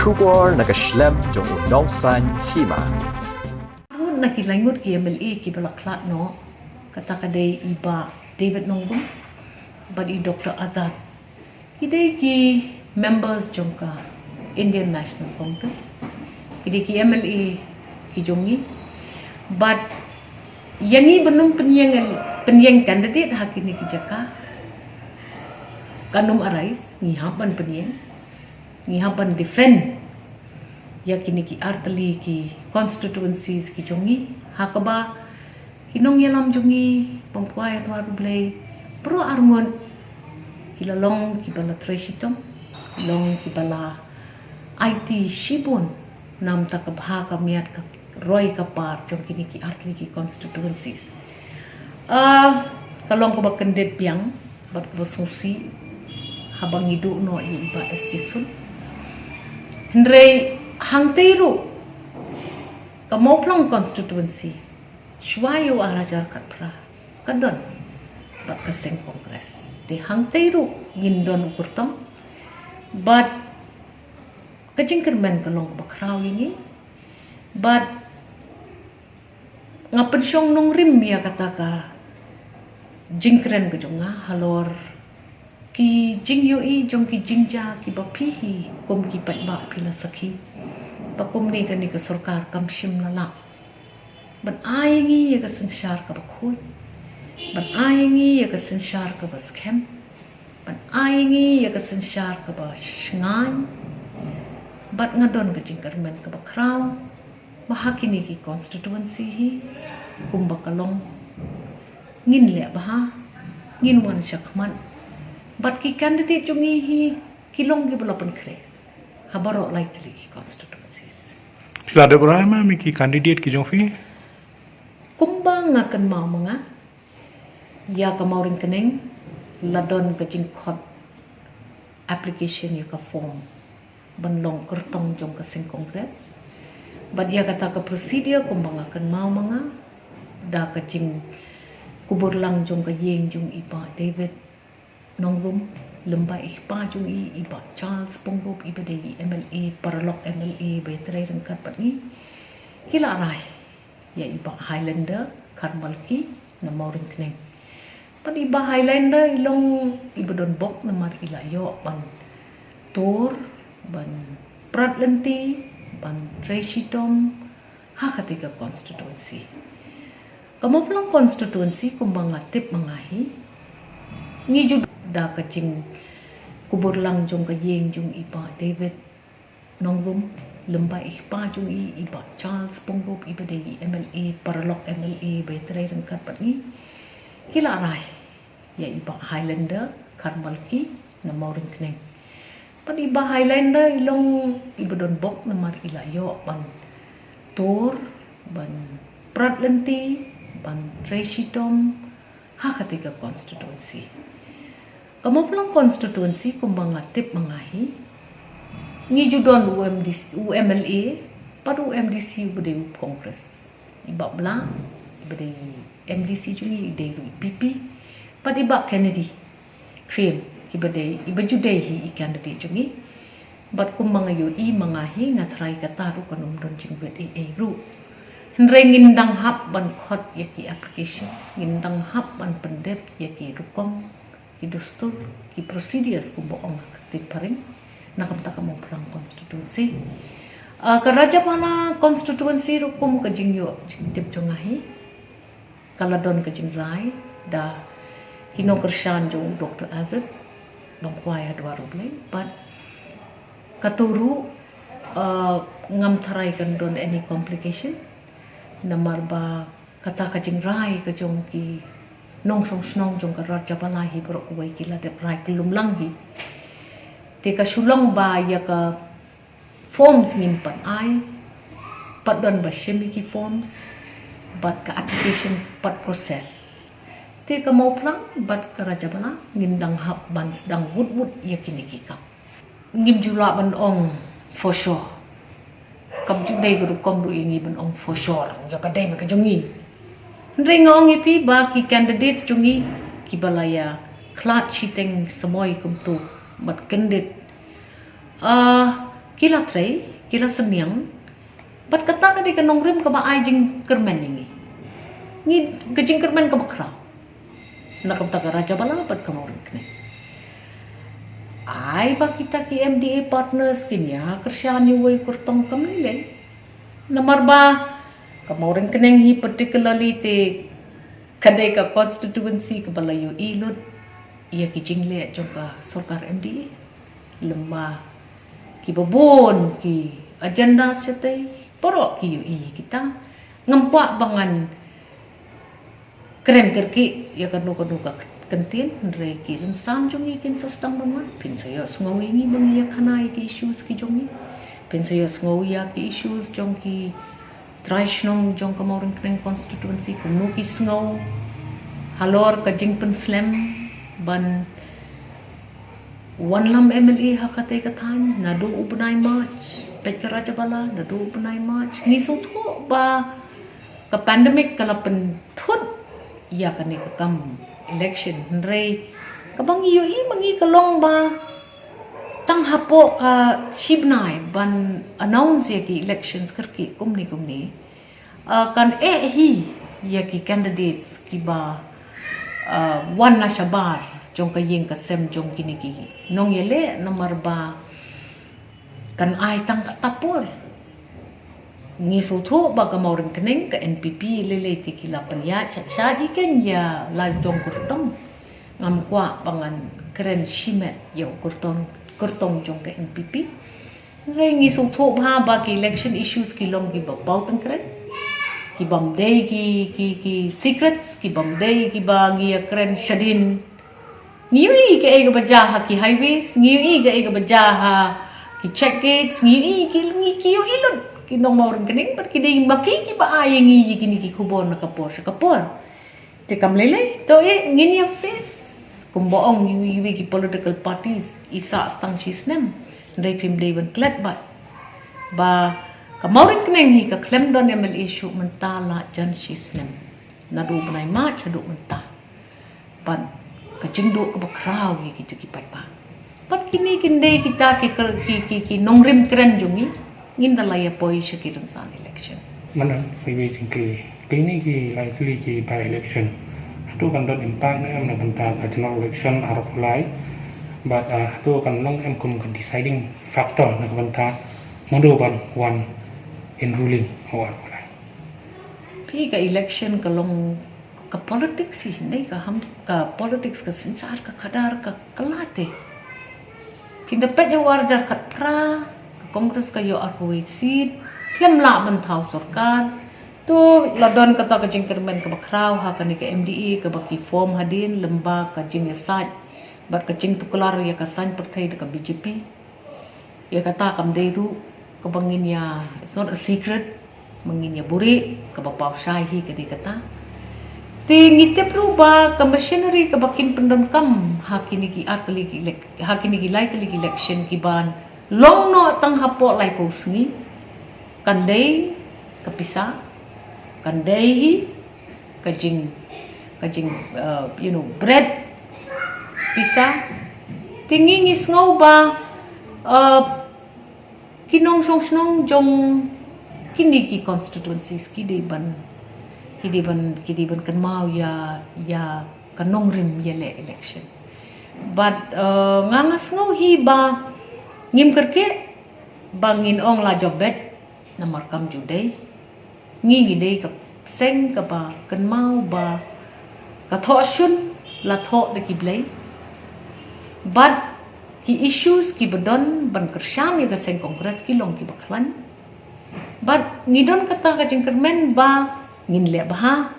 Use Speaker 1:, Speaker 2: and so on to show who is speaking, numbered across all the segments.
Speaker 1: Shubor nakaslem jong unongsan hima.
Speaker 2: Ngut nakilangut ki MLA ki balaklat no kata kadai iba David Nongrum badi Dr. Azad idai ki members jongka Indian National Congress idai ki MLA ki jongi but yangi benung penyeng candidate hakini ki jaka kanum arais ngihapan penyeng ngihapan defend yakini ki arteli ki constituencies ki jongi hakaba kinong yalam jongi pempuai tuar blay pro armon kilalong ki bala treshitom long ki bala IT shibon nam takabha kamiat ka roy kapar jong kini ki arteli ki constituencies kalong ko bakendet piang bat bosusi habang idu no iba eskisun Hendrei hang teiru kamoplong constituency shwayo arajar katpra kadon bat kaseng kongres te hang teiru gindon ukurtong but kajingkermen kalong bakraw ini but ngapensyong nong rim ya kataka jingkren kejonga halor ki jingyo i jong ki jingja ki bapihi kom ki patba pila sakhi pakom ni kani ka sarkar kamshim lala ban ayengi ya ka sanshar ka bakhoy ban ayengi ya ka sanshar ka baskem ban ayengi ya ka sanshar ka ba shngan bat ngadon ka jingkarmen ka bakraw mahakini ki constituency hi kumbakalong ngin le baha ngin wan shakman but ki candidate jongi hi kilong gi balapan kre habaro likely ki constituencies
Speaker 3: pila de brahma mi ki candidate ki jong fi
Speaker 2: kumbang akan mau mga ya ka mauring keneng ladon ka jing khot application ya ka form banlong kertong jong ka sing congress but ya kata ka procedure kumbang akan mau mga da ka jing kubur lang jong ka yeng jong iba David Nongrum lemba ihpa jung iba Charles Pongrup iba de MLA paralok MLA betre rengkat pat ni kila rai ya iba Highlander Karmalki na mauring teneng pat iba Highlander ilong iba don bok na mar ilayo ban tur ban Pratlenti ban Treshitom ha ketiga constituency kamu pulang constituency kumbang ngatip mengahi ngiju da kacing kubur lang jong ka yeng jong iba David Nongrum lemba ihpa jong iba Charles Pongrup iba de MLA paralok MLA betre rengkat pat ni kila rai ya iba Highlander Karmalki na mauring teneng pat iba Highlander ilong iba don bok na mar ilayo ban tur ban Pratlenti ban Treshitom ha ketiga constituency kamu pulang constituency kumbang ngatip mengahi ngijudon UMLA pada UMDC berde kongres iba bla berde MDC jungi ide PP pada iba Kennedy cream iba judehi candidate jungi bat kumbang ayo i mengahi ngatrai kata ru kanum don jingwet ru Hendrei ngindang hap ban khot yaki applications ngindang hap ban pendep yaki rukom ki dustur ki procedures ku boong aktif paring nakamta kamu pulang constituency karaja pala constituency rukum ka jingyo jingtip jongahi kaladon ka jingrai da hino kershan jong Dr. Azad bangkwaya dua rublay but katuru ngam tharai kan don any complication namar ba kata ka jingrai ka jong ki nong song snong jong karat japalahi borok kuwai kila de rai kelum langhi te ka sulong ba ya ka forms ngimpan ai pat don ba shemi ki forms bat ka application pat process te ka mau plang bat ka raja bala ngindang hap ban sedang wud ya kini kikap ngim jula ban ong for sure kam judai ko kom ru ingi ban ong for sure ya ka dai ka jongi Ringong ipi ba ki candidates jungi ki balaya klat cheating samoy kumtu mat kendit kila tray, kila senyang, bat kata na di kanong rim ka ba ay jing kermen ini. Ngi gajing kermen ka bakra. Nakapta ka raja bala bat ka maurin kene. Ay ba kita ki MDA partners kinya kersyaan yuway kurtong kamilin. Namar ba ka maurin keneng hi particularly te kadai ka constituency ka balayo ilot iya ki jingle jong ka sarkar MDA. Lemah ki babon ki agenda setay porok ki ui kita ngempuak bangan keren kerki ya kanu ka kentin re ki rensan jongi kin sastang bangan pin saya sengawi ngi bang ya kanai ki issues ki jongi pin saya sengawi ya ki issues jong ki traishnong jong kamaurin kren constituency kunu ki sengau halor ka jingpen slam ban One lam MLA hakatay katan, nado ubenay march, pet ka raja bala, nado ubenay march. Ngiso to ba ka pandemic kalapan thud ya kani kakam election nre kabang iyo mangi kalong ba tang hapo ka shibnay ban announce ya ki elections karki kumni kan hi ya ki candidates ki ba one na shabar jong ka yeng ka sem jong kini ki nong yele nomor ba kan ai tang ka tapor ngi so tho ba ka maurin keneng ka NPP lele ti ki lapan ya sha iken ya la jong kurtong ngam kwa bangan keren shimet yo kurtong jong ka NPP ngai ngi so tho ba ki election issues ki long ki ba bautang keren ki bam day ki secrets ki bam day ki ba ngi keren shadin ngiwi ke ega bajaha ki highways ngiwi ke ega bajaha ki check gates ngiwi ki yo ilot ki nong maurin kening bat ki ding maki ki ba ay ngi kini ki kubon na kapor sa kapor te kam lele to ngin ya face kumboong ngiwi ki political parties isa stang shisnem ndai pim dei ban klet ba ka maurin kening hi ka klem don MLA issue mentala jan shisnem na do banai ma chadu menta ban kacengdo ke bakraw gitu ki pat pa pat kini kinde kita ki nongrim keren jungi ngin dalaya poi shakiran san election
Speaker 4: manan fiwi tingki kini ki likely ki by election tu kan don impact na am na banta ka general election arafulai but tu kan long am kum ka deciding factor na banta mondo ban one in ruling or arafulai
Speaker 2: pi ka election ka long ka politics sih nei ka ham ka politics ka sinsar ka kadar ka kelate pindapat yo warjar kat pra ka kongres ka yo ROC klem la mentau sarkar tu ladon kata ka jingkermen ka bakraw ha kan ka MDA ka baki form hadin lemba ka jing saj bar ka jing tukular ya ka san partai ka BJP ya kata kam deiru ka bangin ya it's not a secret mangin ya buri ka bapau shahi ka di kata Tingite pruba ka machinery ka bakin pendamkam hakini ki atli ki hakini ki lai tli ki election ki ban long no tang hapo lai posni kandai ka pisa kandai hi kajing bread pisa tingi ngis ngau ba kinong song jong kini ki constituencies ki de ban kidiban kan mau ya kanong rim yele election but ngangas ngau hi ba ngim kerke bangin ong la jobet na markam judai ngi gidei ka seng ka ba kan mau ba ka tho shun la tho de ki blai but ki issues ki badon ban kersyam ya ka seng kongres ki long ki baklan but ngidon kata ka jengkermen ba ngin le bah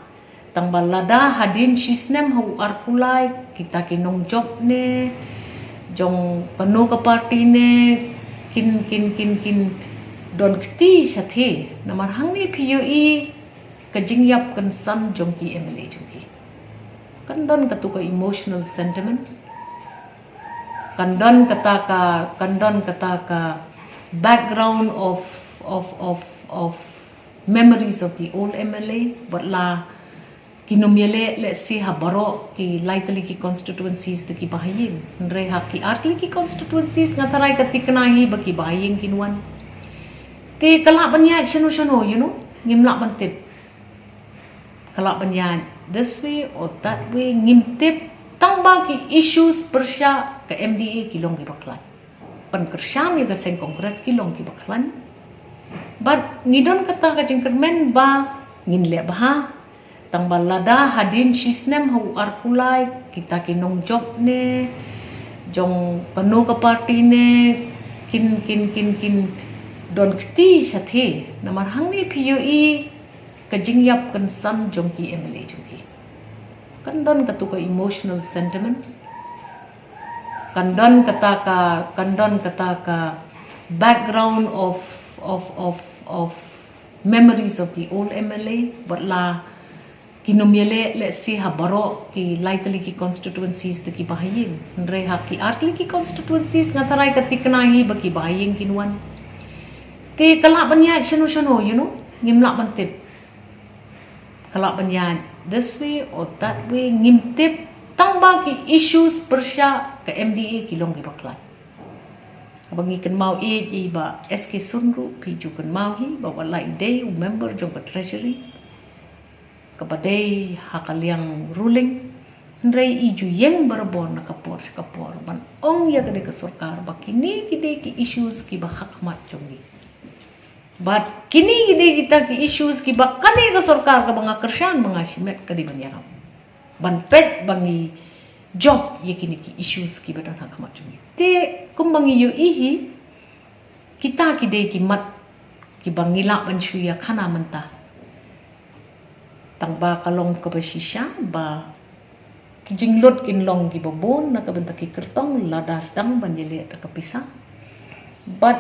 Speaker 2: tang balada hadin shisnem hu arpulai kita kinong job ne jong panu ka party ne kin don kti sathe namar hang ni PUE ka jingyap kan san jong ki MLA jong ki kan don ka tu ka emotional sentiment kan don kata ka background of memories of the old MLA but la kinomyele le si habaro ki lightly ki constituencies de ki bahaying re ha ki artli ki constituencies ngatarai katiknahi baki bahaying kinwan te kala banya shano ngimla bantip kala banya this way or that way ngimtip tangba ki issues persya ke MDA ki long ki baklan pan kersyan ni seng kongres ki long ki baklan but ngidon kata ka jengkermen ba nginle bah tang balada hadin sisnem hu arkulai kita kinong job ne jong penuh ke parti ne kin don kti sathi namar hang ni PUE ka jingyap kan san jong ki MLA jong ki kan don katu ka emotional sentiment kan don kata ka background of memories of the old MLA but la kinomyele le si habaro ki lightly ki constituencies de ki bahaying re ha ki artli ki constituencies ngatarai katiknahi baki bahaying kinwan te kala banya shano ngimla bantip kala banya this way or that way ngimtip tangba ki issues persya ke MDA ki long ki baklan abangi kan mau ba SK Sunru piju kan mau hi ba walai day member jong ka treasury kepada hakaliang ruling ndrai iju yang berbon kapor ban ong ya kede ke sarkar ba kini kide ki issues ki ba hakmat jongi but kini kide kita ki issues ki ba kane ke sarkar ka banga kersyan banga simet kadi banyaram ban pet bangi job ye kini ki issues ki ba dan hakmat jongi te kumbangi yu ihi kita kide ki mat ki bangila ban shuya khana manta tang ba kalong ka basisya ba kijinglot kinlong ki babon na kabenta ki kertong ladas dang banjele ka pisa but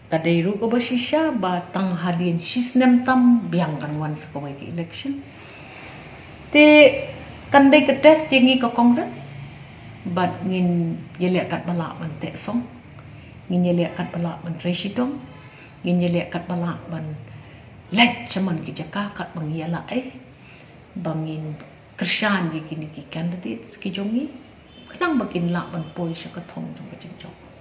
Speaker 2: kadairu ka basisya ba tang hadin sisnem tam biang kanwan sa kawai ki election te kandai ka test jengi ka kongres but ngin yele kat bala man te song ngin yele kat bala man residong ngin yele kat bala man let chaman ki jaka kat bangiala bangin kersyan ki kini ki candidates ki jongi kadang bakin la ban poi sya ka thong jong ka jong